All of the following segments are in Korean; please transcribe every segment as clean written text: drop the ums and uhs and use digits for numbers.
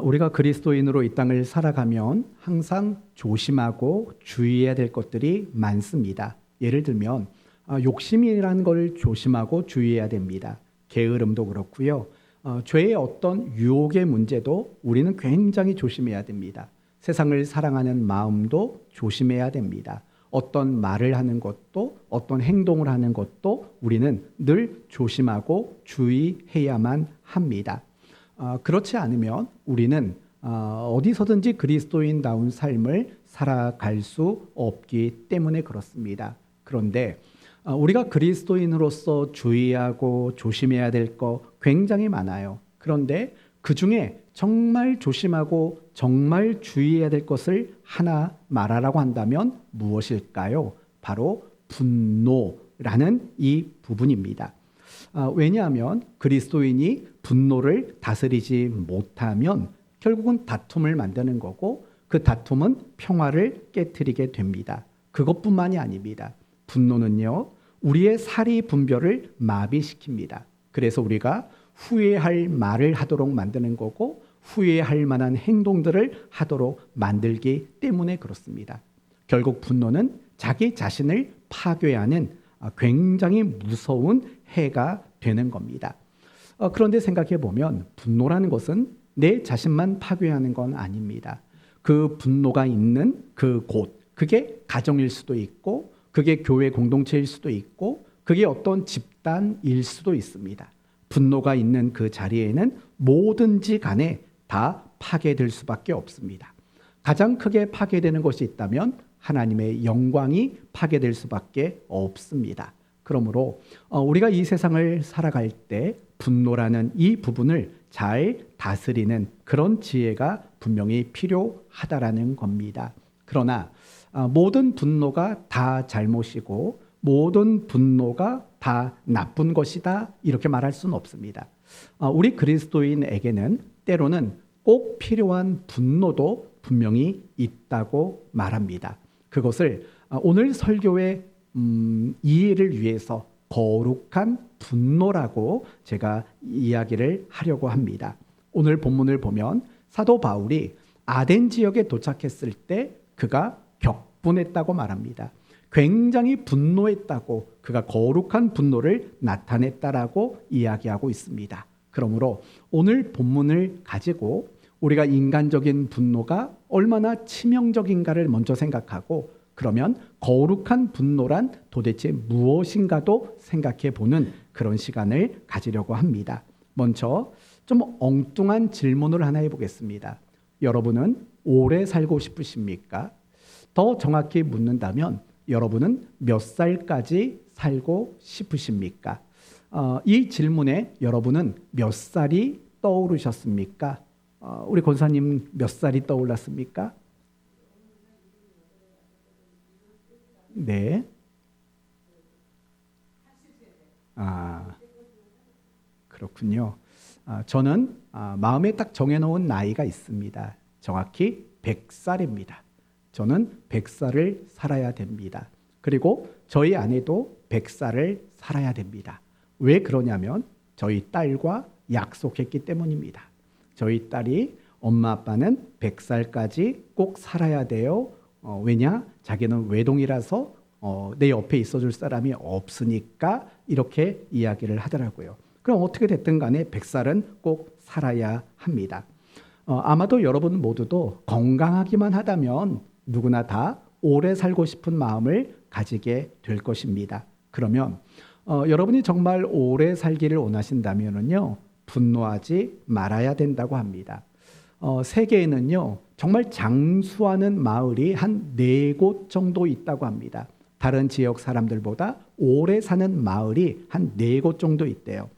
우리가 그리스도인으로 이 땅을 살아가면 항상 조심하고 주의해야 될 것들이 많습니다. 예를 들면 욕심이라는 걸 조심하고 주의해야 됩니다. 게으름도 그렇고요. 죄의 어떤 유혹의 문제도 우리는 굉장히 조심해야 됩니다. 세상을 사랑하는 마음도 조심해야 됩니다. 어떤 말을 하는 것도 어떤 행동을 하는 것도 우리는 늘 조심하고 주의해야만 합니다. 그렇지 않으면 우리는 어디서든지 그리스도인다운 삶을 살아갈 수 없기 때문에 그렇습니다. 그런데 우리가 그리스도인으로서 주의하고 조심해야 될 거 굉장히 많아요. 그런데 그 중에 정말 조심하고 정말 주의해야 될 것을 하나 말하라고 한다면 무엇일까요? 바로 분노라는 이 부분입니다. 왜냐하면 그리스도인이 분노를 다스리지 못하면 결국은 다툼을 만드는 거고 그 다툼은 평화를 깨트리게 됩니다. 그것뿐만이 아닙니다. 분노는요, 우리의 사리 분별을 마비시킵니다. 그래서 우리가 후회할 말을 하도록 만드는 거고 후회할 만한 행동들을 하도록 만들기 때문에 그렇습니다. 결국 분노는 자기 자신을 파괴하는 굉장히 무서운 해가 되는 겁니다. 그런데 생각해 보면 분노라는 것은 내 자신만 파괴하는 건 아닙니다. 그 분노가 있는 그 곳, 그게 가정일 수도 있고 그게 교회 공동체일 수도 있고 그게 어떤 집단일 수도 있습니다. 분노가 있는 그 자리에는 뭐든지 간에 다 파괴될 수밖에 없습니다. 가장 크게 파괴되는 것이 있다면 하나님의 영광이 파괴될 수밖에 없습니다. 그러므로 우리가 이 세상을 살아갈 때 분노라는 이 부분을 잘 다스리는 그런 지혜가 분명히 필요하다라는 겁니다. 그러나 모든 분노가 다 잘못이고 모든 분노가 다 나쁜 것이다 이렇게 말할 수는 없습니다. 우리 그리스도인에게는 때로는 꼭 필요한 분노도 분명히 있다고 말합니다. 그것을 오늘 설교의 이해를 위해서 거룩한 분노라고 제가 이야기를 하려고 합니다. 오늘 본문을 보면 사도 바울이 아덴 지역에 도착했을 때 그가 격분했다고 말합니다. 굉장히 분노했다고 그가 거룩한 분노를 나타냈다라고 이야기하고 있습니다. 그러므로 오늘 본문을 가지고 우리가 인간적인 분노가 얼마나 치명적인가를 먼저 생각하고 그러면 거룩한 분노란 도대체 무엇인가도 생각해 보는 그런 시간을 가지려고 합니다. 먼저 좀 엉뚱한 질문을 하나 해보겠습니다. 여러분은 오래 살고 싶으십니까? 더 정확히 묻는다면 여러분은 몇 살까지 살고 싶으십니까? 이 질문에 여러분은 몇 살이 떠오르셨습니까? 우리 권사님 몇 살이 떠올랐습니까? 네. 그렇군요. 저는 마음에 딱 정해놓은 나이가 있습니다. 정확히 100살입니다. 저는 100살을 살아야 됩니다. 그리고 저희 아내도 100살을 살아야 됩니다. 왜 그러냐면 저희 딸과 약속했기 때문입니다. 저희 딸이 엄마 아빠는 100살까지 꼭 살아야 돼요. 왜냐? 자기는 외동이라서 내 옆에 있어줄 사람이 없으니까 이렇게 이야기를 하더라고요. 그럼 어떻게 됐든 간에 100살은 꼭 살아야 합니다. 아마도 여러분 모두도 건강하기만 하다면 누구나 다 오래 살고 싶은 마음을 가지게 될 것입니다. 그러면 여러분이 정말 오래 살기를 원하신다면요, 분노하지 말아야 된다고 합니다. 세계에는요, 정말 장수하는 마을이 한 4곳 정도 있다고 합니다. 다른 지역 사람들보다 오래 사는 마을이 한 4곳 정도 있대요.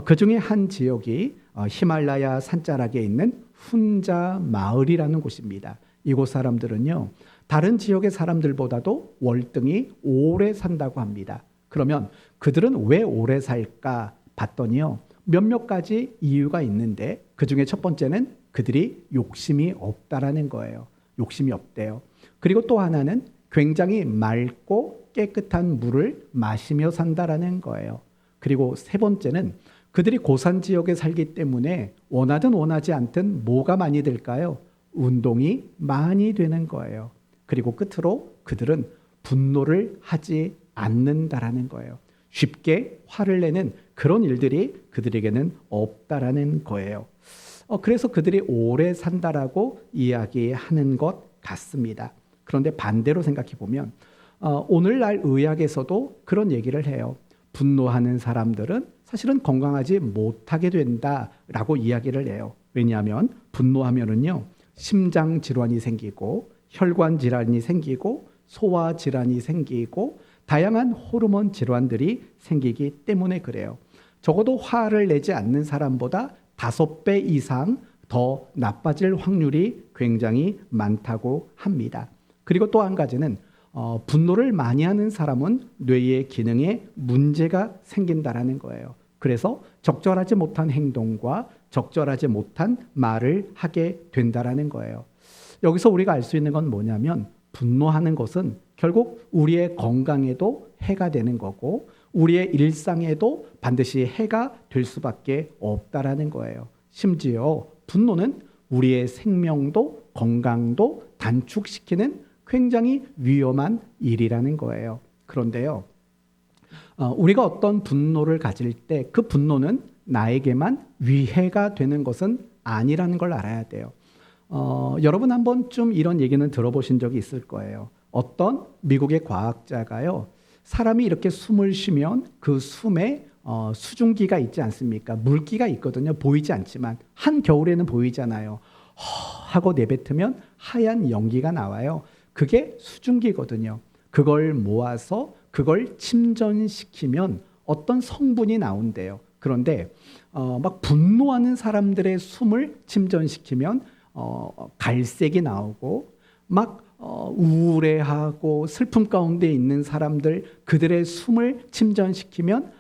그 중에 한 지역이 히말라야 산자락에 있는 훈자 마을이라는 곳입니다. 이곳 사람들은요, 다른 지역의 사람들보다도 월등히 오래 산다고 합니다. 그러면 그들은 왜 오래 살까 봤더니요, 몇몇 가지 이유가 있는데 그 중에 첫 번째는 그들이 욕심이 없다라는 거예요. 욕심이 없대요. 그리고 또 하나는 굉장히 맑고 깨끗한 물을 마시며 산다라는 거예요. 그리고 세 번째는 그들이 고산 지역에 살기 때문에 원하든 원하지 않든 뭐가 많이 될까요? 운동이 많이 되는 거예요. 그리고 끝으로 그들은 분노를 하지 않는다라는 거예요. 쉽게 화를 내는 그런 일들이 그들에게는 없다라는 거예요. 그래서 그들이 오래 산다라고 이야기하는 것 같습니다. 그런데 반대로 생각해 보면 오늘날 의학에서도 그런 얘기를 해요. 분노하는 사람들은 사실은 건강하지 못하게 된다라고 이야기를 해요. 왜냐하면 분노하면은요, 심장 질환이 생기고 혈관 질환이 생기고 소화 질환이 생기고 다양한 호르몬 질환들이 생기기 때문에 그래요. 적어도 화를 내지 않는 사람보다 5배 이상 더 나빠질 확률이 굉장히 많다고 합니다. 그리고 또 한 가지는 분노를 많이 하는 사람은 뇌의 기능에 문제가 생긴다라는 거예요. 그래서 적절하지 못한 행동과 적절하지 못한 말을 하게 된다라는 거예요. 여기서 우리가 알 수 있는 건 뭐냐면 분노하는 것은 결국 우리의 건강에도 해가 되는 거고 우리의 일상에도 반드시 해가 될 수밖에 없다라는 거예요. 심지어 분노는 우리의 생명도 건강도 단축시키는 굉장히 위험한 일이라는 거예요. 그런데요, 우리가 어떤 분노를 가질 때 그 분노는 나에게만 위해가 되는 것은 아니라는 걸 알아야 돼요. 여러분 한 번쯤 이런 얘기는 들어보신 적이 있을 거예요. 어떤 미국의 과학자가요, 사람이 이렇게 숨을 쉬면 그 숨에 수증기가 있지 않습니까? 물기가 있거든요. 보이지 않지만 한겨울에는 보이잖아요. 하고 내뱉으면 하얀 연기가 나와요. 그게 수증기거든요. 그걸 모아서 그걸 침전시키면 어떤 성분이 나온대요. 그런데 막 분노하는 사람들의 숨을 침전시키면 갈색이 나오고 막 우울해하고 슬픔 가운데 있는 사람들 그들의 숨을 침전시키면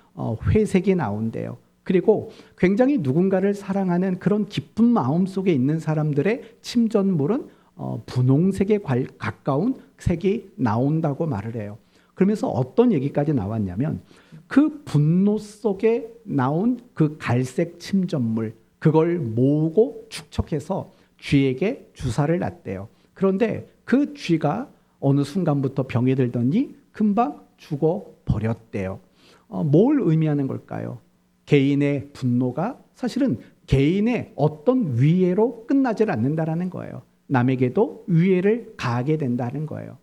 회색이 나온대요. 그리고 굉장히 누군가를 사랑하는 그런 깊은 마음 속에 있는 사람들의 침전물은 분홍색에 가까운 색이 나온다고 말을 해요. 그러면서 어떤 얘기까지 나왔냐면 그 분노 속에 나온 그 갈색 침전물 그걸 모으고 축적해서 쥐에게 주사를 놨대요. 그런데 그 쥐가 어느 순간부터 병이 들더니 금방 죽어버렸대요. 뭘 의미하는 걸까요? 개인의 분노가 사실은 개인의 어떤 위해로 끝나질 않는다라는 거예요. 남에게도 위해를 가하게 된다는 거예요.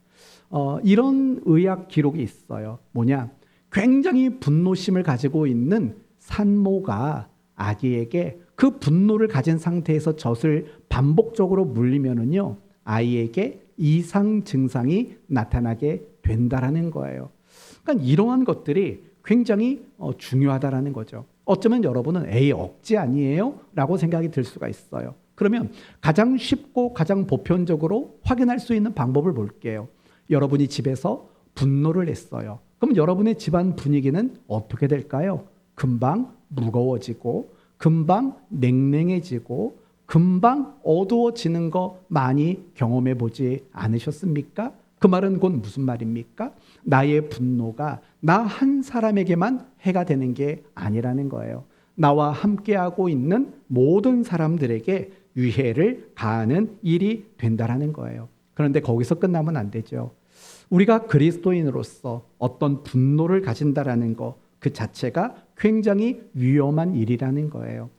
이런 의학 기록이 있어요. 뭐냐? 굉장히 분노심을 가지고 있는 산모가 아기에게 그 분노를 가진 상태에서 젖을 반복적으로 물리면은요, 아이에게 이상 증상이 나타나게 된다라는 거예요. 그러니까 이러한 것들이 굉장히 중요하다라는 거죠. 어쩌면 여러분은 에이 억지 아니에요? 라고 생각이 들 수가 있어요. 그러면 가장 쉽고 가장 보편적으로 확인할 수 있는 방법을 볼게요. 여러분이 집에서 분노를 냈어요. 그럼 여러분의 집안 분위기는 어떻게 될까요? 금방 무거워지고 금방 냉랭해지고 금방 어두워지는 거 많이 경험해 보지 않으셨습니까? 그 말은 곧 무슨 말입니까? 나의 분노가 나 한 사람에게만 해가 되는 게 아니라는 거예요. 나와 함께하고 있는 모든 사람들에게 위해를 가하는 일이 된다라는 거예요. 그런데 거기서 끝나면 안 되죠. 우리가 그리스도인으로서 어떤 분노를 가진다라는 거 그 자체가 굉장히 위험한 일이라는 거예요.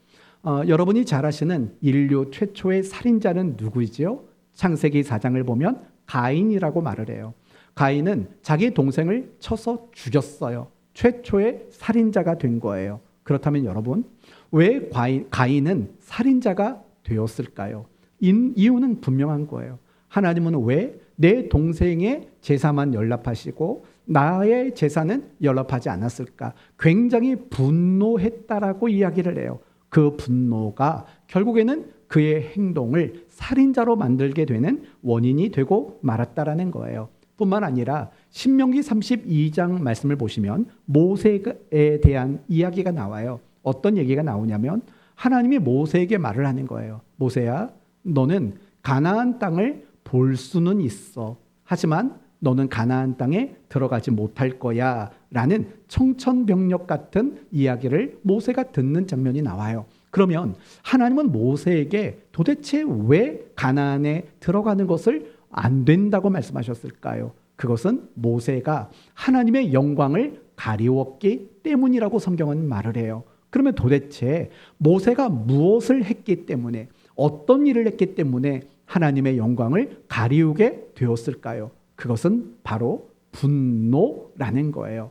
여러분이 잘 아시는 인류 최초의 살인자는 누구이지요? 창세기 4장을 보면 가인이라고 말을 해요. 가인은 자기 동생을 쳐서 죽였어요. 최초의 살인자가 된 거예요. 그렇다면 여러분, 왜 가인은 살인자가 되었을까요? 이유는 분명한 거예요. 하나님은 왜 내 동생의 제사만 연락하시고 나의 제사는 연락하지 않았을까? 굉장히 분노했다라고 이야기를 해요. 그 분노가 결국에는 그의 행동을 살인자로 만들게 되는 원인이 되고 말았다라는 거예요. 뿐만 아니라 신명기 32장 말씀을 보시면 모세에 대한 이야기가 나와요. 어떤 얘기가 나오냐면 하나님이 모세에게 말을 하는 거예요. 모세야, 너는 가나안 땅을 볼 수는 있어. 하지만 너는 가나안 땅에 들어가지 못할 거야 라는 청천벽력 같은 이야기를 모세가 듣는 장면이 나와요. 그러면 하나님은 모세에게 도대체 왜 가나안에 들어가는 것을 안 된다고 말씀하셨을까요? 그것은 모세가 하나님의 영광을 가리웠기 때문이라고 성경은 말을 해요. 그러면 도대체 모세가 무엇을 했기 때문에, 어떤 일을 했기 때문에 하나님의 영광을 가리우게 되었을까요? 그것은 바로 분노라는 거예요.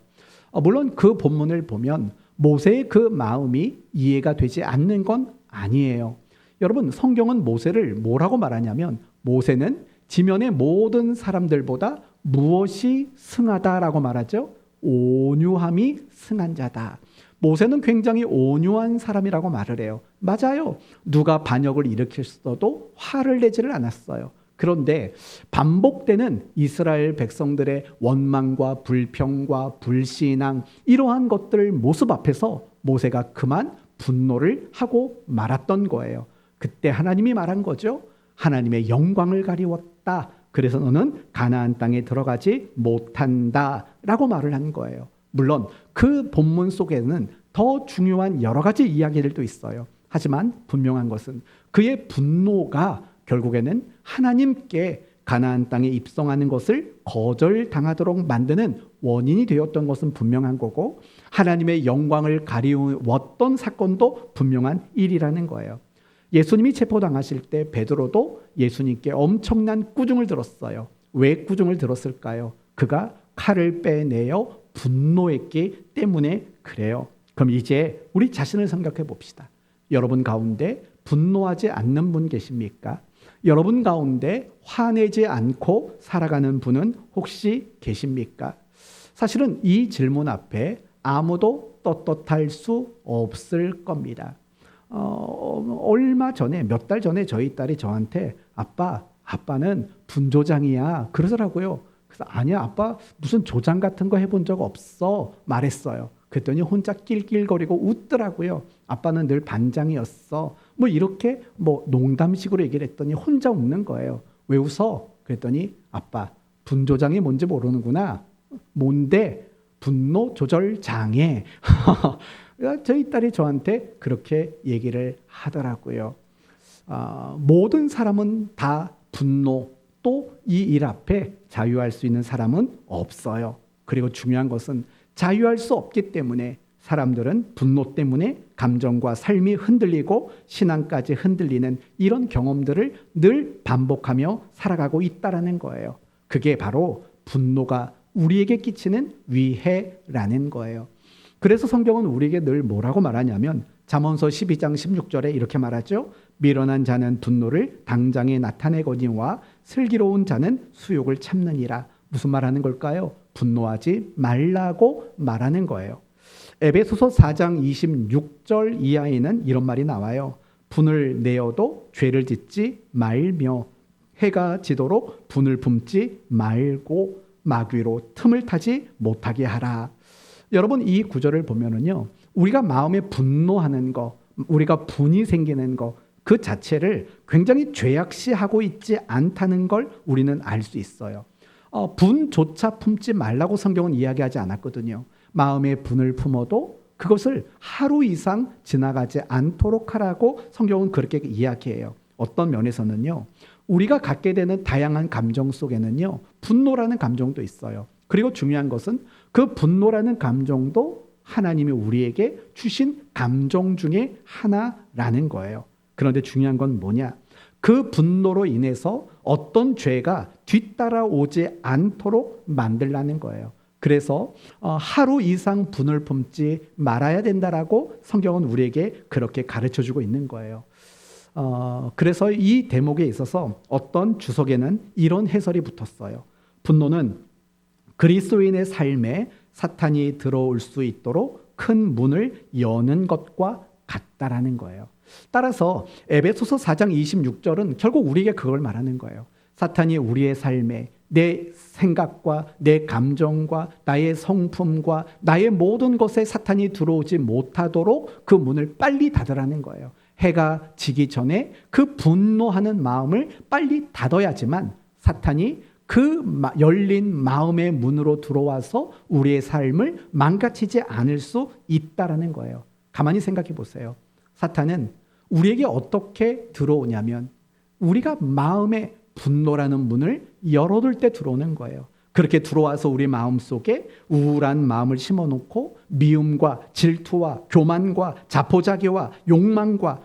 물론 그 본문을 보면 모세의 그 마음이 이해가 되지 않는 건 아니에요. 여러분, 성경은 모세를 뭐라고 말하냐면 모세는 지면의 모든 사람들보다 무엇이 승하다라고 말하죠? 온유함이 승한 자다. 모세는 굉장히 온유한 사람이라고 말을 해요. 맞아요. 누가 반역을 일으켰어도 화를 내지를 않았어요. 그런데 반복되는 이스라엘 백성들의 원망과 불평과 불신앙, 이러한 것들 모습 앞에서 모세가 그만 분노를 하고 말았던 거예요. 그때 하나님이 말한 거죠. 하나님의 영광을 가리웠다. 그래서 너는 가나안 땅에 들어가지 못한다 라고 말을 한 거예요. 물론 그 본문 속에는 더 중요한 여러 가지 이야기들도 있어요. 하지만 분명한 것은 그의 분노가 결국에는 하나님께 가나안 땅에 입성하는 것을 거절당하도록 만드는 원인이 되었던 것은 분명한 거고, 하나님의 영광을 가리웠던 사건도 분명한 일이라는 거예요. 예수님이 체포당하실 때 베드로도 예수님께 엄청난 꾸중을 들었어요. 왜 꾸중을 들었을까요? 그가 칼을 빼내어 분노했기 때문에 그래요. 그럼 이제 우리 자신을 생각해 봅시다. 여러분 가운데 분노하지 않는 분 계십니까? 여러분 가운데 화내지 않고 살아가는 분은 혹시 계십니까? 사실은 이 질문 앞에 아무도 떳떳할 수 없을 겁니다. 얼마 전에, 몇 달 전에 저희 딸이 저한테 아빠는 분조장이야 그러더라고요. 그래서 아니야, 아빠 무슨 조장 같은 거 해본 적 없어 말했어요. 그랬더니 혼자 낄낄거리고 웃더라고요. 아빠는 늘 반장이었어. 뭐 이렇게 농담식으로 얘기를 했더니 혼자 웃는 거예요. 왜 웃어? 그랬더니 아빠 분조장이 뭔지 모르는구나. 뭔데? 분노 조절 장애. 저희 딸이 저한테 그렇게 얘기를 하더라고요. 모든 사람은 다 분노, 또 이 일 앞에 자유할 수 있는 사람은 없어요. 그리고 중요한 것은 자유할 수 없기 때문에 사람들은 분노 때문에 감정과 삶이 흔들리고 신앙까지 흔들리는 이런 경험들을 늘 반복하며 살아가고 있다라는 거예요. 그게 바로 분노가 우리에게 끼치는 위해라는 거예요. 그래서 성경은 우리에게 늘 뭐라고 말하냐면 잠언서 12장 16절에 이렇게 말하죠. 미련한 자는 분노를 당장에 나타내거니와 슬기로운 자는 수욕을 참느니라. 무슨 말하는 걸까요? 분노하지 말라고 말하는 거예요. 에베소서 4장 26절 이하에는 이런 말이 나와요. 분을 내어도 죄를 짓지 말며 해가 지도록 분을 품지 말고 마귀로 틈을 타지 못하게 하라. 여러분, 이 구절을 보면은요, 우리가 마음에 분노하는 거, 우리가 분이 생기는 거, 그 자체를 굉장히 죄악시하고 있지 않다는 걸 우리는 알 수 있어요. 분조차 품지 말라고 성경은 이야기하지 않았거든요. 마음에 분을 품어도 그것을 하루 이상 지나가지 않도록 하라고 성경은 그렇게 이야기해요. 어떤 면에서는요, 우리가 갖게 되는 다양한 감정 속에는요, 분노라는 감정도 있어요. 그리고 중요한 것은 그 분노라는 감정도 하나님이 우리에게 주신 감정 중에 하나라는 거예요. 그런데 중요한 건 뭐냐? 그 분노로 인해서 어떤 죄가 뒤따라오지 않도록 만들라는 거예요. 그래서 하루 이상 분을 품지 말아야 된다라고 성경은 우리에게 그렇게 가르쳐주고 있는 거예요. 그래서 이 대목에 있어서 어떤 주석에는 이런 해설이 붙었어요. 분노는 그리스도인의 삶에 사탄이 들어올 수 있도록 큰 문을 여는 것과 같다라는 거예요. 따라서 에베소서 4장 26절은 결국 우리에게 그걸 말하는 거예요. 사탄이 우리의 삶에 내 생각과 내 감정과 나의 성품과 나의 모든 것에 사탄이 들어오지 못하도록 그 문을 빨리 닫으라는 거예요. 해가 지기 전에 그 분노하는 마음을 빨리 닫아야지만 사탄이 열린 마음의 문으로 들어와서 우리의 삶을 망가뜨리지 않을 수 있다라는 거예요. 가만히 생각해 보세요. 사탄은 우리에게 어떻게 들어오냐면 우리가 마음의 분노라는 문을 열어둘 때 들어오는 거예요. 그렇게 들어와서 우리 마음속에 우울한 마음을 심어놓고 미움과 질투와 교만과 자포자기와 욕망과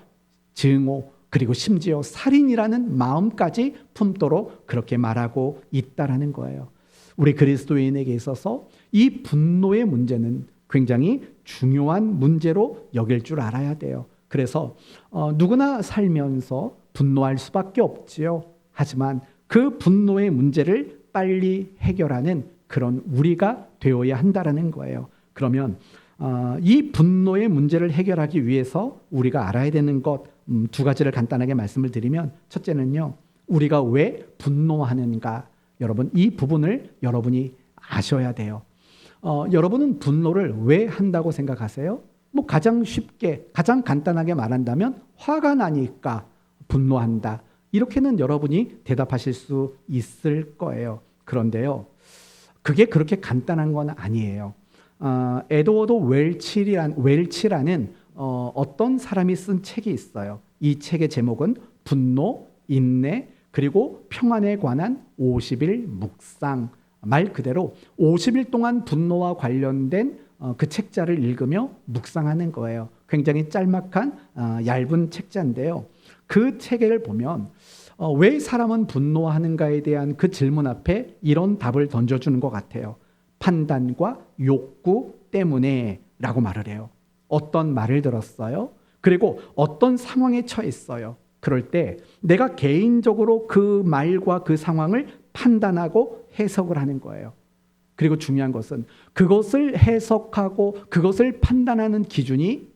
증오 그리고 심지어 살인이라는 마음까지 품도록 그렇게 말하고 있다라는 거예요. 우리 그리스도인에게 있어서 이 분노의 문제는 굉장히 중요한 문제로 여길 줄 알아야 돼요. 그래서 누구나 살면서 분노할 수밖에 없지요. 하지만 그 분노의 문제를 빨리 해결하는 그런 우리가 되어야 한다라는 거예요. 그러면 이 분노의 문제를 해결하기 위해서 우리가 알아야 되는 것 두 가지를 간단하게 말씀을 드리면, 첫째는요, 우리가 왜 분노하는가, 여러분 이 부분을 여러분이 아셔야 돼요. 여러분은 분노를 왜 한다고 생각하세요? 가장 쉽게 가장 간단하게 말한다면 화가 나니까 분노한다, 이렇게는 여러분이 대답하실 수 있을 거예요. 그런데요, 그게 그렇게 간단한 건 아니에요. 에드워드 웰치라는 어떤 사람이 쓴 책이 있어요. 이 책의 제목은 분노, 인내, 그리고 평안에 관한 50일 묵상. 말 그대로 50일 동안 분노와 관련된 그 책자를 읽으며 묵상하는 거예요. 굉장히 짤막한 얇은 책자인데요. 그 책을 보면 왜 사람은 분노하는가에 대한 그 질문 앞에 이런 답을 던져주는 것 같아요. 판단과 욕구 때문에 라고 말을 해요. 어떤 말을 들었어요? 그리고 어떤 상황에 처했어요. 그럴 때 내가 개인적으로 그 말과 그 상황을 판단하고 해석을 하는 거예요. 그리고 중요한 것은 그것을 해석하고 그것을 판단하는 기준이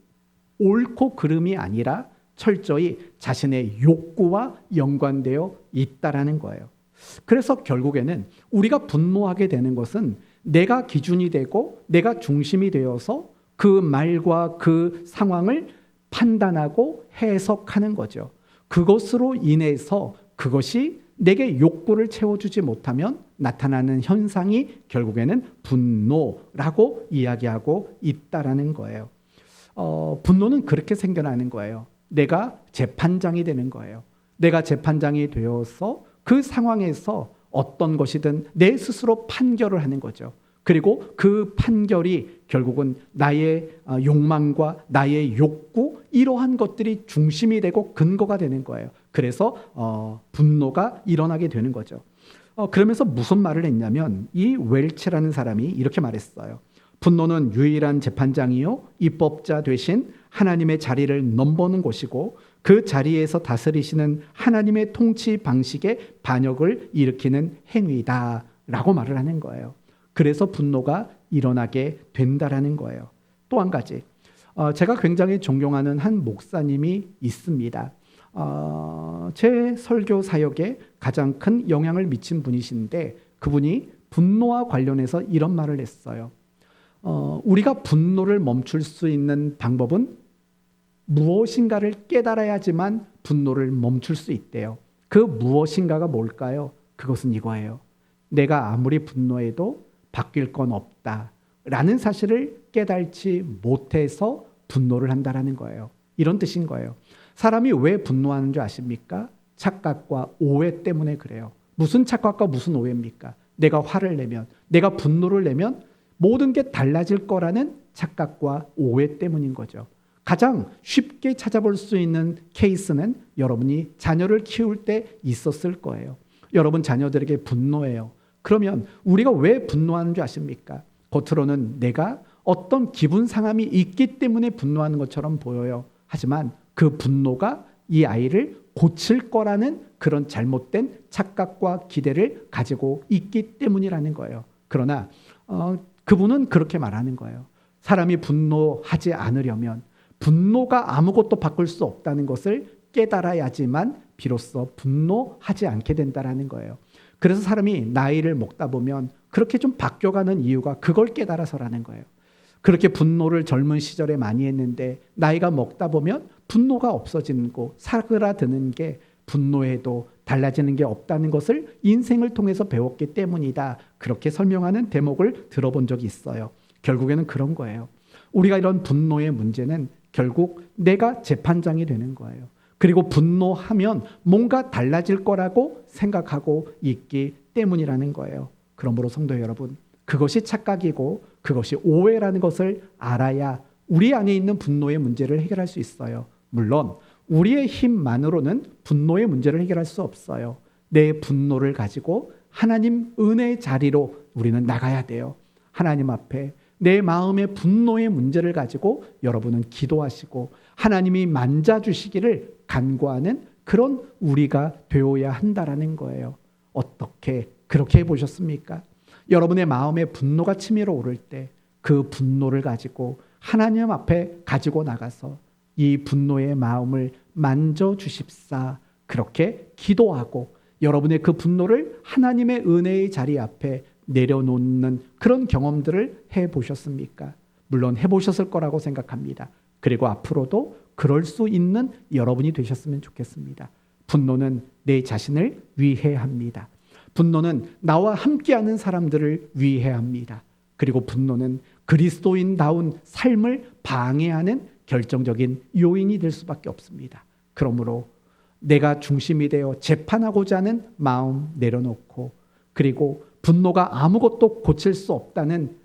옳고 그름이 아니라 철저히 자신의 욕구와 연관되어 있다라는 거예요. 그래서 결국에는 우리가 분노하게 되는 것은 내가 기준이 되고 내가 중심이 되어서 그 말과 그 상황을 판단하고 해석하는 거죠. 그것으로 인해서 그것이 내게 욕구를 채워주지 못하면 나타나는 현상이 결국에는 분노라고 이야기하고 있다라는 거예요. 분노는 그렇게 생겨나는 거예요. 내가 재판장이 되는 거예요. 내가 재판장이 되어서 그 상황에서 어떤 것이든 내 스스로 판결을 하는 거죠. 그리고 그 판결이 결국은 나의 욕망과 나의 욕구, 이러한 것들이 중심이 되고 근거가 되는 거예요. 그래서 분노가 일어나게 되는 거죠. 그러면서 무슨 말을 했냐면 이 웰치라는 사람이 이렇게 말했어요. 분노는 유일한 재판장이요 입법자 되신 하나님의 자리를 넘보는 곳이고 그 자리에서 다스리시는 하나님의 통치 방식에 반역을 일으키는 행위다 라고 말을 하는 거예요. 그래서 분노가 일어나게 된다라는 거예요. 또 한 가지, 제가 굉장히 존경하는 한 목사님이 있습니다. 제 설교 사역에 가장 큰 영향을 미친 분이신데 그분이 분노와 관련해서 이런 말을 했어요. 우리가 분노를 멈출 수 있는 방법은 무엇인가를 깨달아야지만 분노를 멈출 수 있대요. 그 무엇인가가 뭘까요? 그것은 이거예요. 내가 아무리 분노해도 바뀔 건 없다라는 사실을 깨달지 못해서 분노를 한다라는 거예요. 이런 뜻인 거예요. 사람이 왜 분노하는 줄 아십니까? 착각과 오해 때문에 그래요. 무슨 착각과 무슨 오해입니까? 내가 화를 내면, 내가 분노를 내면 모든 게 달라질 거라는 착각과 오해 때문인 거죠. 가장 쉽게 찾아볼 수 있는 케이스는 여러분이 자녀를 키울 때 있었을 거예요. 여러분 자녀들에게 분노해요. 그러면 우리가 왜 분노하는 줄 아십니까? 겉으로는 내가 어떤 기분 상함이 있기 때문에 분노하는 것처럼 보여요. 하지만 그 분노가 이 아이를 고칠 거라는 그런 잘못된 착각과 기대를 가지고 있기 때문이라는 거예요. 그러나 그분은 그렇게 말하는 거예요. 사람이 분노하지 않으려면 분노가 아무것도 바꿀 수 없다는 것을 깨달아야지만 비로소 분노하지 않게 된다는 거예요. 그래서 사람이 나이를 먹다 보면 그렇게 좀 바뀌어가는 이유가 그걸 깨달아서라는 거예요. 그렇게 분노를 젊은 시절에 많이 했는데 나이가 먹다 보면 분노가 없어지는 거, 사그라드는 게 분노해도 달라지는 게 없다는 것을 인생을 통해서 배웠기 때문이다. 그렇게 설명하는 대목을 들어본 적이 있어요. 결국에는 그런 거예요. 우리가 이런 분노의 문제는 결국 내가 재판장이 되는 거예요. 그리고 분노하면 뭔가 달라질 거라고 생각하고 있기 때문이라는 거예요. 그러므로 성도 여러분, 그것이 착각이고 그것이 오해라는 것을 알아야 우리 안에 있는 분노의 문제를 해결할 수 있어요. 물론 우리의 힘만으로는 분노의 문제를 해결할 수 없어요. 내 분노를 가지고 하나님 은혜의 자리로 우리는 나가야 돼요. 하나님 앞에 내 마음의 분노의 문제를 가지고 여러분은 기도하시고 하나님이 만져주시기를 간구하는 그런 우리가 되어야 한다라는 거예요. 어떻게 그렇게 해보셨습니까? 여러분의 마음에 분노가 치밀어 오를 때 그 분노를 가지고 하나님 앞에 가지고 나가서 이 분노의 마음을 만져주십사, 그렇게 기도하고 여러분의 그 분노를 하나님의 은혜의 자리 앞에 내려놓는 그런 경험들을 해보셨습니까? 물론 해보셨을 거라고 생각합니다. 그리고 앞으로도 그럴 수 있는 여러분이 되셨으면 좋겠습니다. 분노는 내 자신을 위해 합니다. 분노는 나와 함께하는 사람들을 위해 합니다. 그리고 분노는 그리스도인다운 삶을 방해하는 결정적인 요인이 될 수밖에 없습니다. 그러므로 내가 중심이 되어 재판하고자 하는 마음 내려놓고, 그리고 분노가 아무것도 고칠 수 없다는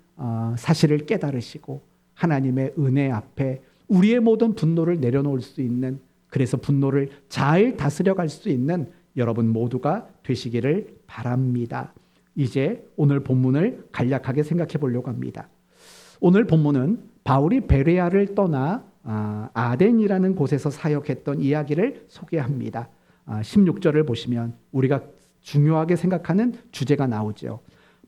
사실을 깨달으시고 하나님의 은혜 앞에 우리의 모든 분노를 내려놓을 수 있는, 그래서 분노를 잘 다스려갈 수 있는 여러분 모두가 되시기를 바랍니다. 이제 오늘 본문을 간략하게 생각해 보려고 합니다. 오늘 본문은 바울이 베레아를 떠나 아덴이라는 곳에서 사역했던 이야기를 소개합니다. 16절을 보시면 우리가 중요하게 생각하는 주제가 나오죠.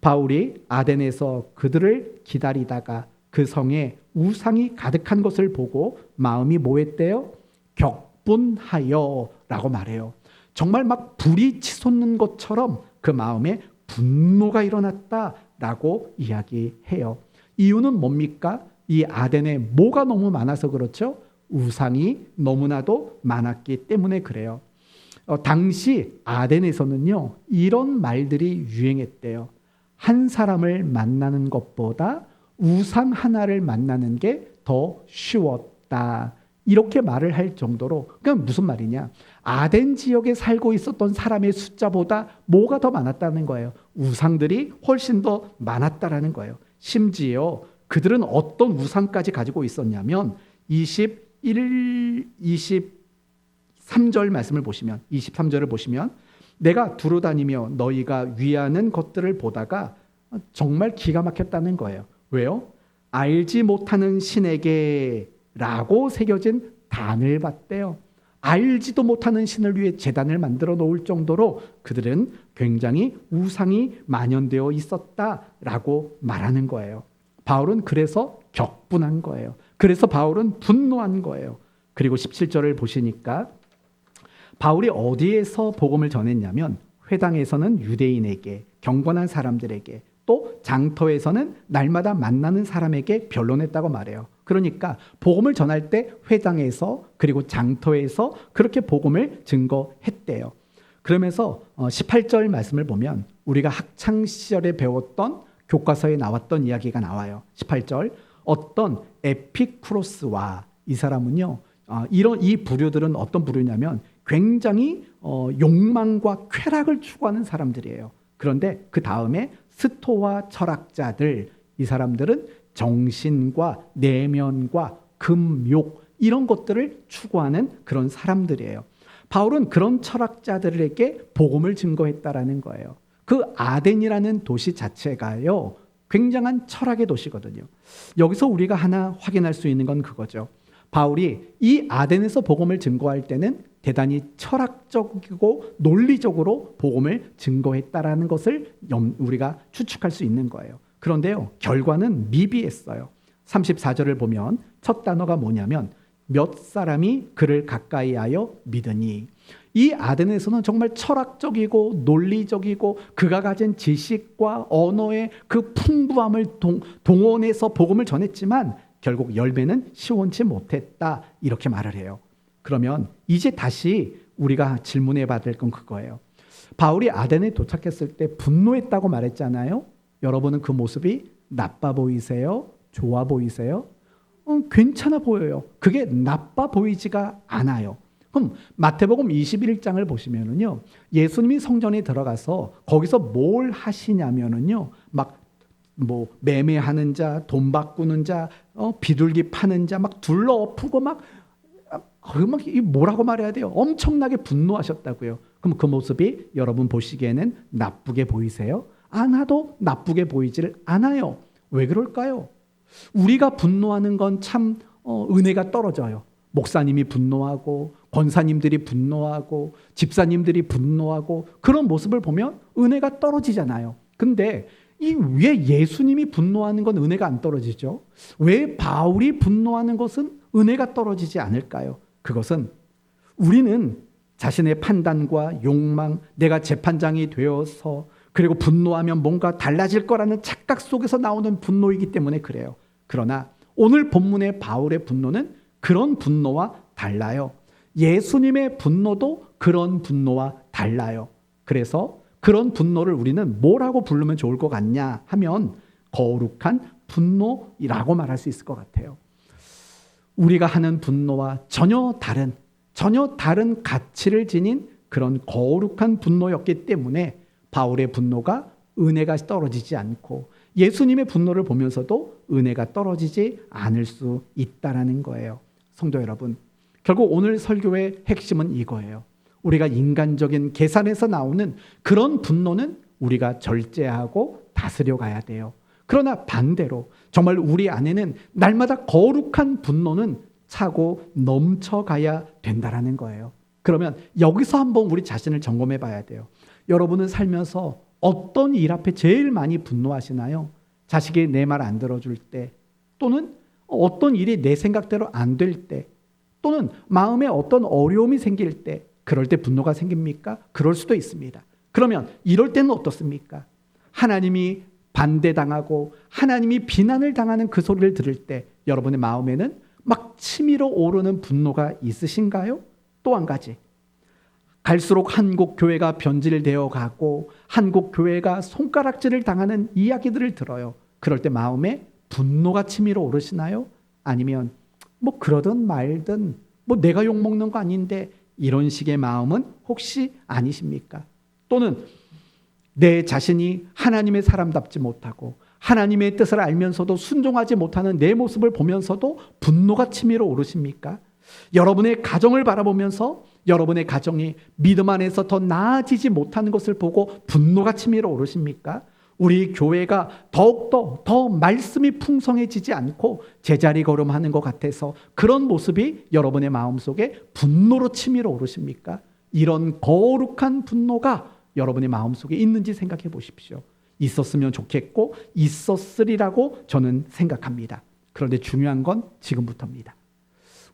바울이 아덴에서 그들을 기다리다가 그 성에 우상이 가득한 것을 보고 마음이 뭐했대요? 격분하여 라고 말해요. 정말 막 불이 치솟는 것처럼 그 마음에 분노가 일어났다라고 이야기해요. 이유는 뭡니까? 이 아덴에 뭐가 너무 많아서 그렇죠? 우상이 너무나도 많았기 때문에 그래요. 당시 아덴에서는요, 이런 말들이 유행했대요. 한 사람을 만나는 것보다 우상 하나를 만나는 게 더 쉬웠다. 이렇게 말을 할 정도로, 그럼 무슨 말이냐? 아덴 지역에 살고 있었던 사람의 숫자보다 뭐가 더 많았다는 거예요? 우상들이 훨씬 더 많았다라는 거예요. 심지어 그들은 어떤 우상까지 가지고 있었냐면 23절 말씀을 보시면, 23절을 보시면 내가 두루다니며 너희가 위하는 것들을 보다가 정말 기가 막혔다는 거예요. 왜요? 알지 못하는 신에게 라고 새겨진 단을 봤대요. 알지도 못하는 신을 위해 제단을 만들어 놓을 정도로 그들은 굉장히 우상이 만연되어 있었다라고 말하는 거예요. 바울은 그래서 격분한 거예요. 그래서 바울은 분노한 거예요. 그리고 17절을 보시니까 바울이 어디에서 복음을 전했냐면 회당에서는 유대인에게, 경건한 사람들에게, 또 장터에서는 날마다 만나는 사람에게 변론했다고 말해요. 그러니까 복음을 전할 때 회당에서 그리고 장터에서 그렇게 복음을 증거했대요. 그러면서 18절 말씀을 보면 우리가 학창 시절에 배웠던 교과서에 나왔던 이야기가 나와요. 18절, 어떤 에피쿠로스와, 이 사람은요, 이 부류들은 어떤 부류냐면 굉장히 욕망과 쾌락을 추구하는 사람들이에요. 그런데 그 다음에 스토와 철학자들, 이 사람들은 정신과 내면과 금욕, 이런 것들을 추구하는 그런 사람들이에요. 바울은 그런 철학자들에게 복음을 증거했다라는 거예요. 그 아덴이라는 도시 자체가요, 굉장한 철학의 도시거든요. 여기서 우리가 하나 확인할 수 있는 건 그거죠. 바울이 이 아덴에서 복음을 증거할 때는 대단히 철학적이고 논리적으로 복음을 증거했다라는 것을 우리가 추측할 수 있는 거예요. 그런데요, 결과는 미비했어요. 34절을 보면 첫 단어가 뭐냐면 몇 사람이 그를 가까이 하여 믿으니. 이 아덴에서는 정말 철학적이고 논리적이고 그가 가진 지식과 언어의 그 풍부함을 동원해서 복음을 전했지만 결국 열매는 시원치 못했다, 이렇게 말을 해요. 그러면 이제 다시 우리가 질문해 봐야 될 건 그거예요. 바울이 아덴에 도착했을 때 분노했다고 말했잖아요. 여러분은 그 모습이 나빠 보이세요? 좋아 보이세요? 괜찮아 보여요. 그게 나빠 보이지가 않아요. 그럼 마태복음 21장을 보시면은요, 예수님이 성전에 들어가서 거기서 뭘 하시냐면은요, 막 뭐 매매하는 자, 돈 바꾸는 자, 비둘기 파는 자 막 둘러 엎고 막 뭐라고 말해야 돼요? 엄청나게 분노하셨다고요. 그럼 그 모습이 여러분 보시기에는 나쁘게 보이세요? 하나도 나쁘게 보이질 않아요. 왜 그럴까요? 우리가 분노하는 건 참 은혜가 떨어져요. 목사님이 분노하고 권사님들이 분노하고 집사님들이 분노하고 그런 모습을 보면 은혜가 떨어지잖아요. 근데 왜 예수님이 분노하는 건 은혜가 안 떨어지죠? 왜 바울이 분노하는 것은 은혜가 떨어지지 않을까요? 그것은 우리는 자신의 판단과 욕망, 내가 재판장이 되어서 그리고 분노하면 뭔가 달라질 거라는 착각 속에서 나오는 분노이기 때문에 그래요. 그러나 오늘 본문의 바울의 분노는 그런 분노와 달라요. 예수님의 분노도 그런 분노와 달라요. 그래서 그런 분노를 우리는 뭐라고 부르면 좋을 것 같냐 하면 거룩한 분노라고 말할 수 있을 것 같아요. 우리가 하는 분노와 전혀 다른 가치를 지닌 그런 거룩한 분노였기 때문에 바울의 분노가 은혜가 떨어지지 않고 예수님의 분노를 보면서도 은혜가 떨어지지 않을 수 있다라는 거예요. 성도 여러분, 결국 오늘 설교의 핵심은 이거예요. 우리가 인간적인 계산에서 나오는 그런 분노는 우리가 절제하고 다스려 가야 돼요. 그러나 반대로 정말 우리 안에는 날마다 거룩한 분노는 차고 넘쳐가야 된다라는 거예요. 그러면 여기서 한번 우리 자신을 점검해 봐야 돼요. 여러분은 살면서 어떤 일 앞에 제일 많이 분노하시나요? 자식이 내 말 안 들어줄 때, 또는 어떤 일이 내 생각대로 안 될 때, 또는 마음에 어떤 어려움이 생길 때, 그럴 때 분노가 생깁니까? 그럴 수도 있습니다. 그러면 이럴 때는 어떻습니까? 하나님이 반대당하고 하나님이 비난을 당하는 그 소리를 들을 때 여러분의 마음에는 막 치밀어 오르는 분노가 있으신가요? 또 한 가지, 갈수록 한국 교회가 변질되어 가고 한국 교회가 손가락질을 당하는 이야기들을 들어요. 그럴 때 마음에 분노가 치밀어 오르시나요? 아니면 뭐 그러든 말든 뭐 내가 욕먹는 거 아닌데 이런 식의 마음은 혹시 아니십니까? 또는 내 자신이 하나님의 사람답지 못하고 하나님의 뜻을 알면서도 순종하지 못하는 내 모습을 보면서도 분노가 치밀어 오르십니까? 여러분의 가정을 바라보면서 여러분의 가정이 믿음 안에서 더 나아지지 못하는 것을 보고 분노가 치밀어 오르십니까? 우리 교회가 더욱더 더 말씀이 풍성해지지 않고 제자리 걸음하는 것 같아서 그런 모습이 여러분의 마음속에 분노로 치밀어 오르십니까? 이런 거룩한 분노가 여러분의 마음속에 있는지 생각해 보십시오. 있었으면 좋겠고 있었으리라고 저는 생각합니다. 그런데 중요한 건 지금부터입니다.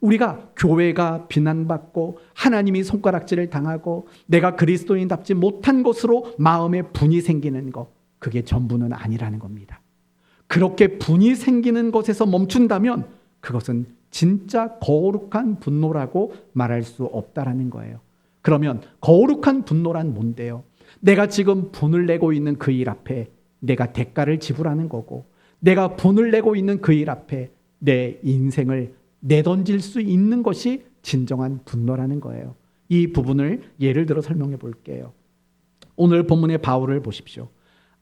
우리가 교회가 비난받고 하나님이 손가락질을 당하고 내가 그리스도인답지 못한 것으로 마음에 분이 생기는 것, 그게 전부는 아니라는 겁니다. 그렇게 분이 생기는 것에서 멈춘다면 그것은 진짜 거룩한 분노라고 말할 수 없다라는 거예요. 그러면 거룩한 분노란 뭔데요? 내가 지금 분을 내고 있는 그 일 앞에 내가 대가를 지불하는 거고, 내가 분을 내고 있는 그 일 앞에 내 인생을 내던질 수 있는 것이 진정한 분노라는 거예요. 이 부분을 예를 들어 설명해 볼게요. 오늘 본문의 바울을 보십시오.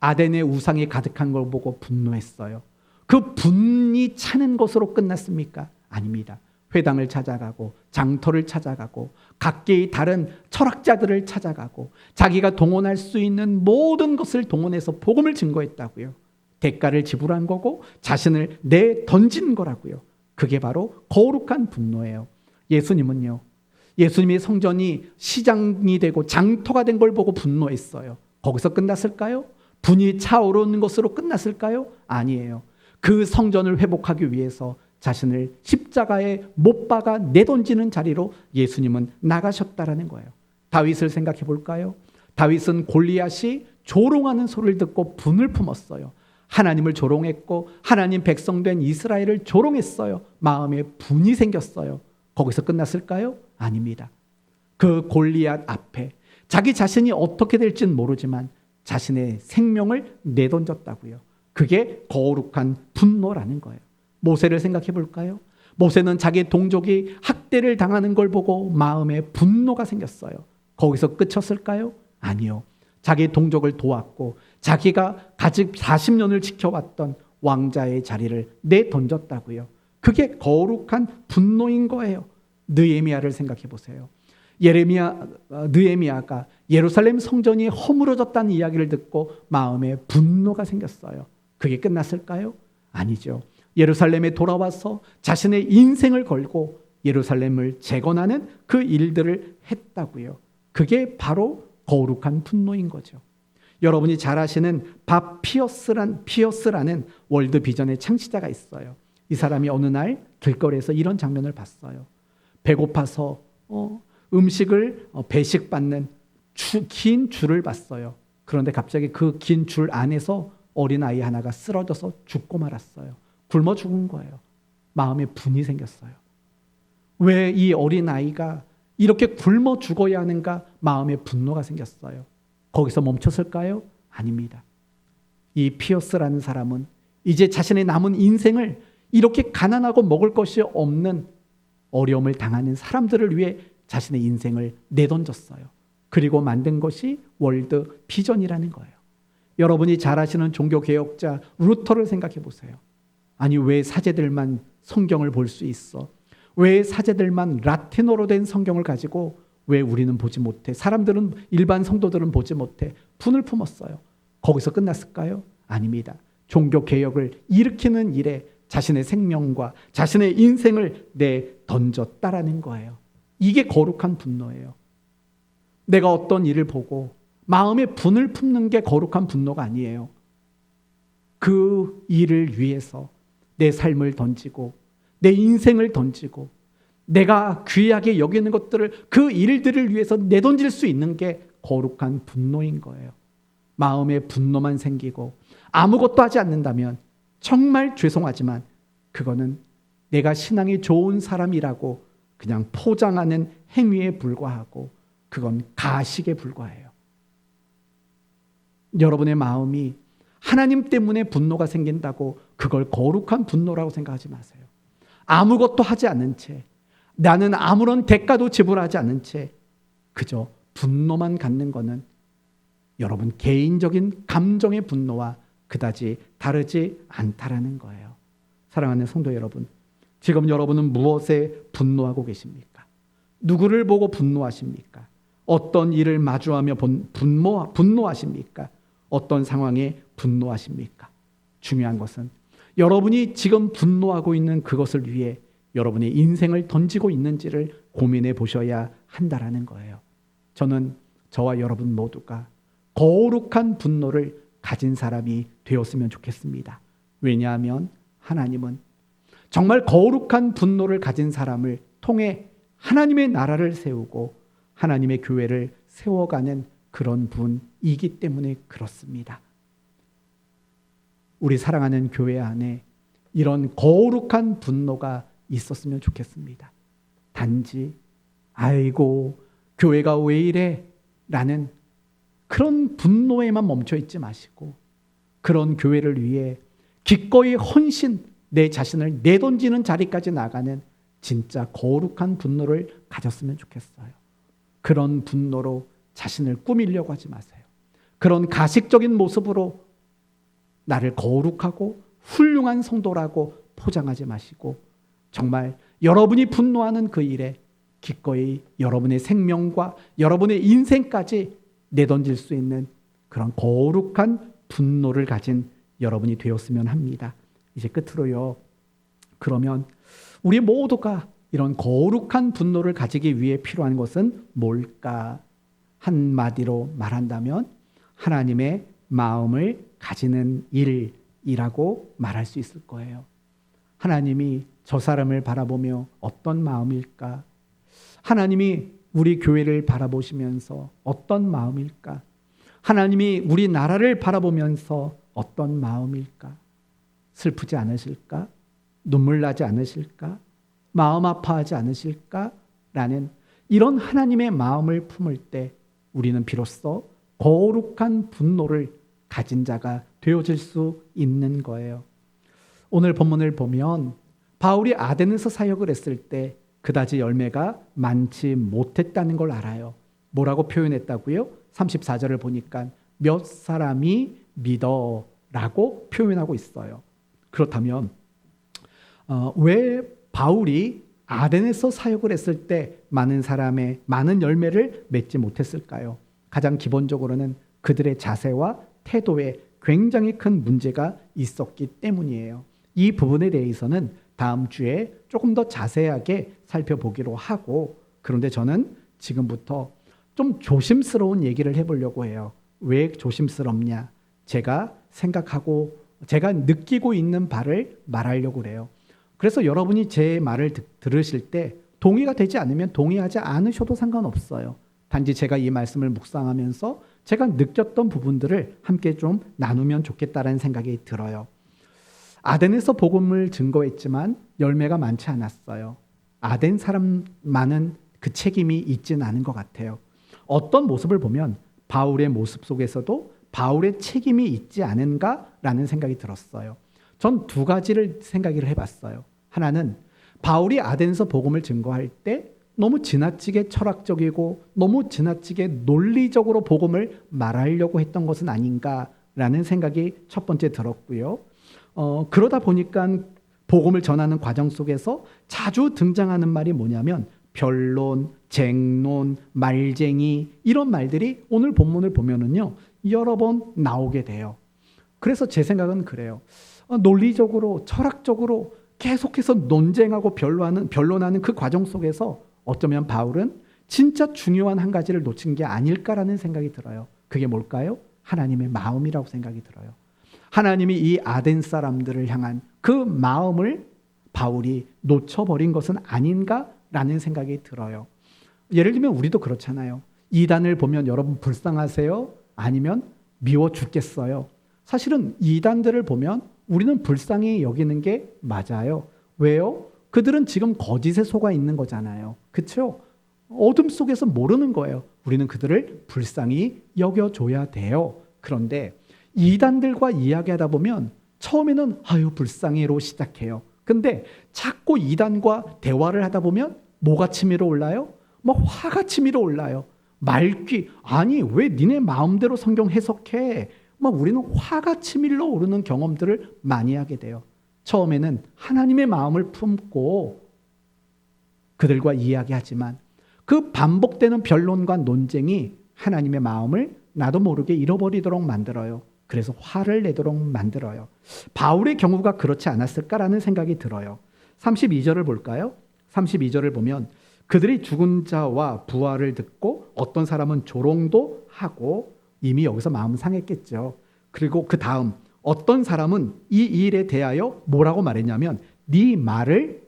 아덴의 우상이 가득한 걸 보고 분노했어요. 그 분이 차는 것으로 끝났습니까? 아닙니다. 회당을 찾아가고 장터를 찾아가고 각기 다른 철학자들을 찾아가고 자기가 동원할 수 있는 모든 것을 동원해서 복음을 증거했다고요. 대가를 지불한 거고 자신을 내던진 거라고요. 그게 바로 거룩한 분노예요. 예수님은요, 예수님의 성전이 시장이 되고 장터가 된 걸 보고 분노했어요. 거기서 끝났을까요? 분이 차오르는 것으로 끝났을까요? 아니에요. 그 성전을 회복하기 위해서 자신을 십자가에 못 박아 내던지는 자리로 예수님은 나가셨다라는 거예요. 다윗을 생각해 볼까요? 다윗은 골리앗이 조롱하는 소리를 듣고 분을 품었어요. 하나님을 조롱했고 하나님 백성된 이스라엘을 조롱했어요. 마음에 분이 생겼어요. 거기서 끝났을까요? 아닙니다. 그 골리앗 앞에 자기 자신이 어떻게 될지는 모르지만 자신의 생명을 내던졌다고요. 그게 거룩한 분노라는 거예요. 모세를 생각해 볼까요? 모세는 자기 동족이 학대를 당하는 걸 보고 마음에 분노가 생겼어요. 거기서 끝쳤을까요? 아니요. 자기 동족을 도왔고 자기가 가직 40년을 지켜왔던 왕자의 자리를 내던졌다고요. 그게 거룩한 분노인 거예요. 느헤미야를 생각해 보세요. 느헤미야가 예루살렘 성전이 허물어졌다는 이야기를 듣고 마음에 분노가 생겼어요. 그게 끝났을까요? 아니죠. 예루살렘에 돌아와서 자신의 인생을 걸고 예루살렘을 재건하는 그 일들을 했다고요. 그게 바로 거룩한 분노인 거죠. 여러분이 잘 아시는 밥 피어스라는 월드 비전의 창시자가 있어요. 이 사람이 어느 날 길거리에서 이런 장면을 봤어요. 배고파서 음식을 배식받는 긴 줄을 봤어요. 그런데 갑자기 그 긴 줄 안에서 어린아이 하나가 쓰러져서 죽고 말았어요. 굶어 죽은 거예요. 마음에 분이 생겼어요. 왜 이 어린아이가 이렇게 굶어 죽어야 하는가? 마음에 분노가 생겼어요. 거기서 멈췄을까요? 아닙니다. 이 피어스라는 사람은 이제 자신의 남은 인생을 이렇게 가난하고 먹을 것이 없는 어려움을 당하는 사람들을 위해 자신의 인생을 내던졌어요. 그리고 만든 것이 월드 비전이라는 거예요. 여러분이 잘 아시는 종교개혁자 루터를 생각해 보세요. 아니, 왜 사제들만 성경을 볼 수 있어? 왜 사제들만 라틴어로 된 성경을 가지고 왜 우리는 보지 못해? 사람들은, 일반 성도들은 보지 못해. 분을 품었어요. 거기서 끝났을까요? 아닙니다. 종교개혁을 일으키는 일에 자신의 생명과 자신의 인생을 내던졌다라는 거예요. 이게 거룩한 분노예요. 내가 어떤 일을 보고 마음에 분을 품는 게 거룩한 분노가 아니에요. 그 일을 위해서 내 삶을 던지고 내 인생을 던지고 내가 귀하게 여기는 것들을, 그 일들을 위해서 내던질 수 있는 게 거룩한 분노인 거예요. 마음에 분노만 생기고 아무것도 하지 않는다면 정말 죄송하지만 그거는 내가 신앙이 좋은 사람이라고 그냥 포장하는 행위에 불과하고 그건 가식에 불과해요. 여러분의 마음이 하나님 때문에 분노가 생긴다고 그걸 거룩한 분노라고 생각하지 마세요. 아무것도 하지 않는 채, 나는 아무런 대가도 지불하지 않은 채 그저 분노만 갖는 거는 여러분 개인적인 감정의 분노와 그다지 다르지 않다라는 거예요. 사랑하는 성도 여러분, 지금 여러분은 무엇에 분노하고 계십니까? 누구를 보고 분노하십니까? 어떤 일을 마주하며 분노하십니까? 어떤 상황에 분노하십니까? 중요한 것은 여러분이 지금 분노하고 있는 그것을 위해 여러분의 인생을 던지고 있는지를 고민해 보셔야 한다라는 거예요. 저는 저와 여러분 모두가 거룩한 분노를 가진 사람이 되었으면 좋겠습니다. 왜냐하면 하나님은 정말 거룩한 분노를 가진 사람을 통해 하나님의 나라를 세우고 하나님의 교회를 세워가는 그런 분이기 때문에 그렇습니다. 우리 사랑하는 교회 안에 이런 거룩한 분노가 있었으면 좋겠습니다. 단지 아이고 교회가 왜 이래? 라는 그런 분노에만 멈춰 있지 마시고 그런 교회를 위해 기꺼이 헌신, 내 자신을 내던지는 자리까지 나가는 진짜 거룩한 분노를 가졌으면 좋겠어요. 그런 분노로 자신을 꾸미려고 하지 마세요. 그런 가식적인 모습으로 나를 거룩하고 훌륭한 성도라고 포장하지 마시고 정말 여러분이 분노하는 그 일에 기꺼이 여러분의 생명과 여러분의 인생까지 내던질 수 있는 그런 거룩한 분노를 가진 여러분이 되었으면 합니다. 이제 끝으로요. 그러면 우리 모두가 이런 거룩한 분노를 가지기 위해 필요한 것은 뭘까? 한마디로 말한다면 하나님의 마음을 가지는 일이라고 말할 수 있을 거예요. 하나님이 저 사람을 바라보며 어떤 마음일까? 하나님이 우리 교회를 바라보시면서 어떤 마음일까? 하나님이 우리 나라를 바라보면서 어떤 마음일까? 슬프지 않으실까? 눈물 나지 않으실까? 마음 아파하지 않으실까? 라는 이런 하나님의 마음을 품을 때 우리는 비로소 거룩한 분노를 가진 자가 되어질 수 있는 거예요. 오늘 본문을 보면 바울이 아덴에서 사역을 했을 때 그다지 열매가 많지 못했다는 걸 알아요. 뭐라고 표현했다고요? 34절을 보니까 몇 사람이 믿어라고 표현하고 있어요. 그렇다면 왜 바울이 아덴에서 사역을 했을 때 많은 열매를 맺지 못했을까요? 가장 기본적으로는 그들의 자세와 태도에 굉장히 큰 문제가 있었기 때문이에요. 이 부분에 대해서는 다음 주에 조금 더 자세하게 살펴보기로 하고, 그런데 저는 지금부터 좀 조심스러운 얘기를 해보려고 해요. 왜 조심스럽냐? 제가 생각하고 제가 느끼고 있는 바를 말하려고 그래요. 그래서 여러분이 제 말을 들으실 때 동의가 되지 않으면 동의하지 않으셔도 상관없어요. 단지 제가 이 말씀을 묵상하면서 제가 느꼈던 부분들을 함께 좀 나누면 좋겠다는 생각이 들어요. 아덴에서 복음을 증거했지만 열매가 많지 않았어요. 아덴 사람만은 그 책임이 있지는 않은 것 같아요. 어떤 모습을 보면 바울의 모습 속에서도 바울의 책임이 있지 않은가라는 생각이 들었어요. 전 두 가지를 생각을 해봤어요. 하나는 바울이 아덴에서 복음을 증거할 때 너무 지나치게 철학적이고 너무 지나치게 논리적으로 복음을 말하려고 했던 것은 아닌가라는 생각이 첫 번째 들었고요. 그러다 보니까 복음을 전하는 과정 속에서 자주 등장하는 말이 뭐냐면 변론, 쟁론, 말쟁이 이런 말들이 오늘 본문을 보면은요 여러 번 나오게 돼요. 그래서 제 생각은 그래요. 논리적으로 철학적으로 계속해서 논쟁하고 변론하는 그 과정 속에서 어쩌면 바울은 진짜 중요한 한 가지를 놓친 게 아닐까라는 생각이 들어요. 그게 뭘까요? 하나님의 마음이라고 생각이 들어요. 하나님이 이 아덴 사람들을 향한 그 마음을 바울이 놓쳐버린 것은 아닌가라는 생각이 들어요. 예를 들면 우리도 그렇잖아요. 이단을 보면 여러분 불쌍하세요? 아니면 미워 죽겠어요? 사실은 이단들을 보면 우리는 불쌍히 여기는 게 맞아요. 왜요? 그들은 지금 거짓에 속아 있는 거잖아요. 그렇죠? 어둠 속에서 모르는 거예요. 우리는 그들을 불쌍히 여겨줘야 돼요. 그런데 이단들과 이야기하다 보면 처음에는 아유 불쌍해로 시작해요. 근데 자꾸 이단과 대화를 하다 보면 뭐가 치밀어 올라요? 막 화가 치밀어 올라요. 말귀 아니 왜 니네 마음대로 성경 해석해? 막 우리는 화가 치밀러 오르는 경험들을 많이 하게 돼요. 처음에는 하나님의 마음을 품고 그들과 이야기하지만 그 반복되는 변론과 논쟁이 하나님의 마음을 나도 모르게 잃어버리도록 만들어요. 그래서 화를 내도록 만들어요. 바울의 경우가 그렇지 않았을까라는 생각이 들어요. 32절을 볼까요? 32절을 보면 그들이 죽은 자와 부활을 듣고 어떤 사람은 조롱도 하고 이미 여기서 마음 상했겠죠. 그리고 그 다음 어떤 사람은 이 일에 대하여 뭐라고 말했냐면 네 말을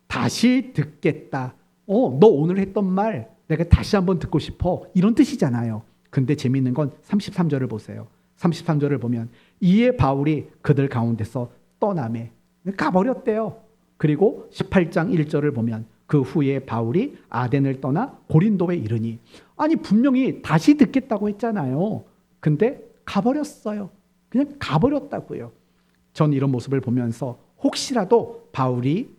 다시 듣겠다. 너 오늘 했던 말 내가 다시 한번 듣고 싶어. 이런 뜻이잖아요. 근데 재미있는 건 33절을 보세요. 33절을 보면 이에 바울이 그들 가운데서 떠나매 가버렸대요. 그리고 18장 1절을 보면 그 후에 바울이 아덴을 떠나 고린도에 이르니 아니 분명히 다시 듣겠다고 했잖아요. 근데 가버렸어요. 그냥 가버렸다고요. 전 이런 모습을 보면서 혹시라도 바울이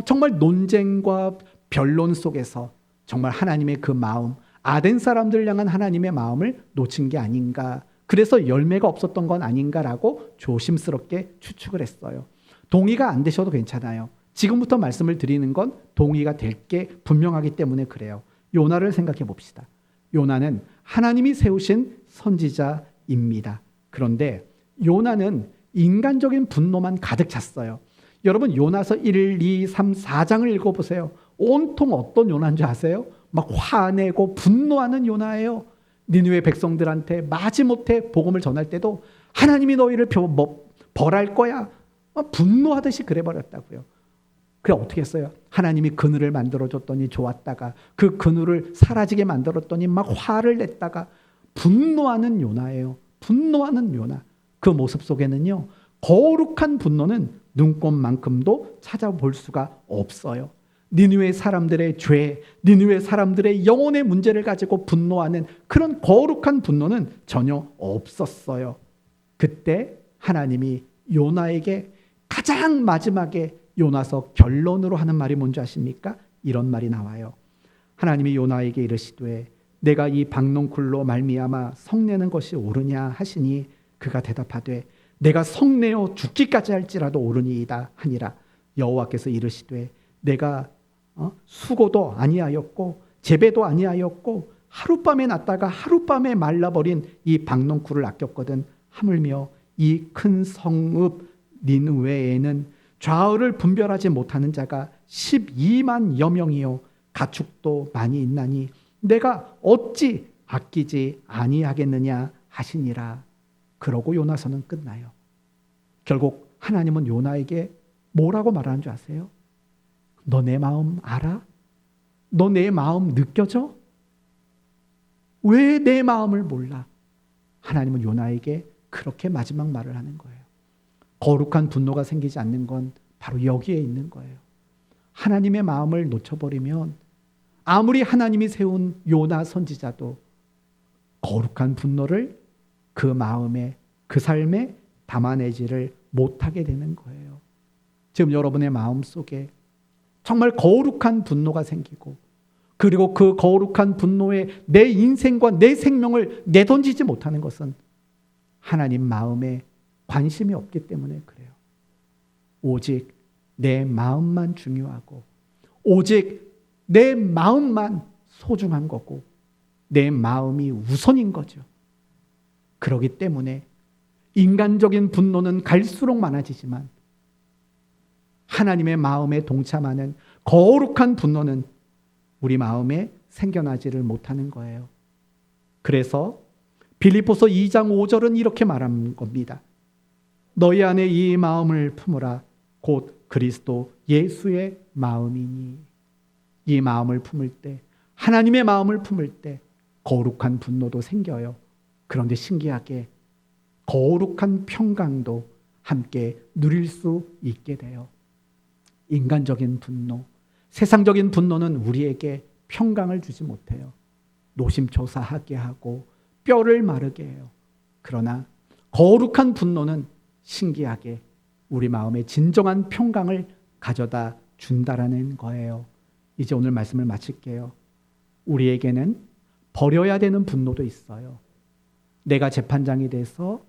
정말 논쟁과 변론 속에서 정말 하나님의 그 마음, 아덴 사람들 향한 하나님의 마음을 놓친 게 아닌가. 그래서 열매가 없었던 건 아닌가라고 조심스럽게 추측을 했어요. 동의가 안 되셔도 괜찮아요. 지금부터 말씀을 드리는 건 동의가 될 게 분명하기 때문에 그래요. 요나를 생각해 봅시다. 요나는 하나님이 세우신 선지자입니다. 그런데 요나는 인간적인 분노만 가득 찼어요. 여러분 요나서 1, 2, 3, 4장을 읽어보세요. 온통 어떤 요나인 줄 아세요? 막 화내고 분노하는 요나예요. 니느웨 백성들한테 마지못해 복음을 전할 때도 하나님이 너희를 벌할 거야. 분노하듯이 그래버렸다고요. 그래 어떻게 했어요? 하나님이 그늘을 만들어줬더니 좋았다가 그 그늘을 사라지게 만들었더니 막 화를 냈다가 분노하는 요나예요. 분노하는 요나. 그 모습 속에는요. 거룩한 분노는 눈꽃만큼도 찾아볼 수가 없어요. 니느웨 사람들의 죄, 니느웨 사람들의 영혼의 문제를 가지고 분노하는 그런 거룩한 분노는 전혀 없었어요. 그때 하나님이 요나에게 가장 마지막에 요나서 결론으로 하는 말이 뭔지 아십니까? 이런 말이 나와요. 하나님이 요나에게 이르시되 내가 이 박농쿨로 말미암아 성내는 것이 옳으냐 하시니 그가 대답하되 내가 성내어 죽기까지 할지라도 옳으니이다 하니라. 여호와께서 이르시되 내가 수고도 아니하였고 재배도 아니하였고 하룻밤에 났다가 하룻밤에 말라버린 이 박농쿨을 아꼈거든. 하물며 이 큰 성읍 니느웨에는 좌우를 분별하지 못하는 자가 12만여 명이요 가축도 많이 있나니 내가 어찌 아끼지 아니하겠느냐 하시니라. 그러고 요나서는 끝나요. 결국 하나님은 요나에게 뭐라고 말하는 줄 아세요? 너 내 마음 알아? 너 내 마음 느껴져? 왜 내 마음을 몰라? 하나님은 요나에게 그렇게 마지막 말을 하는 거예요. 거룩한 분노가 생기지 않는 건 바로 여기에 있는 거예요. 하나님의 마음을 놓쳐버리면 아무리 하나님이 세운 요나 선지자도 거룩한 분노를 그 마음에, 그 삶에 담아내지를 못하게 되는 거예요. 지금 여러분의 마음 속에 정말 거룩한 분노가 생기고 그리고 그 거룩한 분노에 내 인생과 내 생명을 내던지지 못하는 것은 하나님 마음에 관심이 없기 때문에 그래요. 오직 내 마음만 중요하고 오직 내 마음만 소중한 거고 내 마음이 우선인 거죠. 그렇기 때문에 인간적인 분노는 갈수록 많아지지만 하나님의 마음에 동참하는 거룩한 분노는 우리 마음에 생겨나지를 못하는 거예요. 그래서 빌립보서 2장 5절은 이렇게 말한 겁니다. 너희 안에 이 마음을 품으라. 곧 그리스도 예수의 마음이니. 이 마음을 품을 때, 하나님의 마음을 품을 때 거룩한 분노도 생겨요. 그런데 신기하게 거룩한 평강도 함께 누릴 수 있게 돼요. 인간적인 분노, 세상적인 분노는 우리에게 평강을 주지 못해요. 노심초사하게 하고 뼈를 마르게 해요. 그러나 거룩한 분노는 신기하게 우리 마음에 진정한 평강을 가져다 준다라는 거예요. 이제 오늘 말씀을 마칠게요. 우리에게는 버려야 되는 분노도 있어요. 내가 재판장이 돼서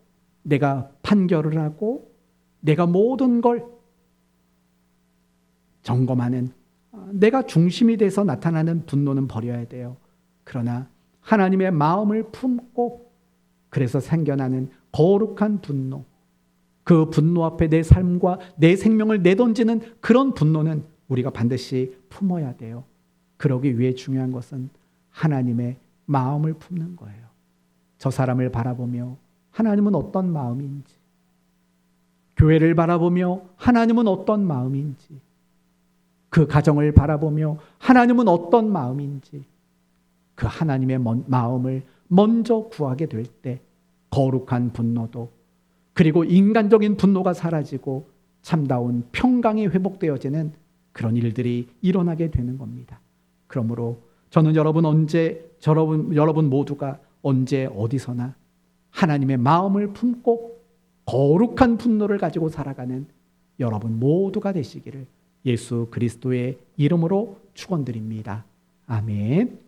내가 판결을 하고 내가 모든 걸 점검하는 내가 중심이 돼서 나타나는 분노는 버려야 돼요. 그러나 하나님의 마음을 품고 그래서 생겨나는 거룩한 분노, 그 분노 앞에 내 삶과 내 생명을 내던지는 그런 분노는 우리가 반드시 품어야 돼요. 그러기 위해 중요한 것은 하나님의 마음을 품는 거예요. 저 사람을 바라보며 하나님은 어떤 마음인지, 교회를 바라보며 하나님은 어떤 마음인지, 그 가정을 바라보며 하나님은 어떤 마음인지, 그 하나님의 마음을 먼저 구하게 될 때 거룩한 분노도 그리고 인간적인 분노가 사라지고 참다운 평강이 회복되어지는 그런 일들이 일어나게 되는 겁니다. 그러므로 저는 여러분 모두가 언제 어디서나 하나님의 마음을 품고 거룩한 분노를 가지고 살아가는 여러분 모두가 되시기를 예수 그리스도의 이름으로 축원드립니다. 아멘.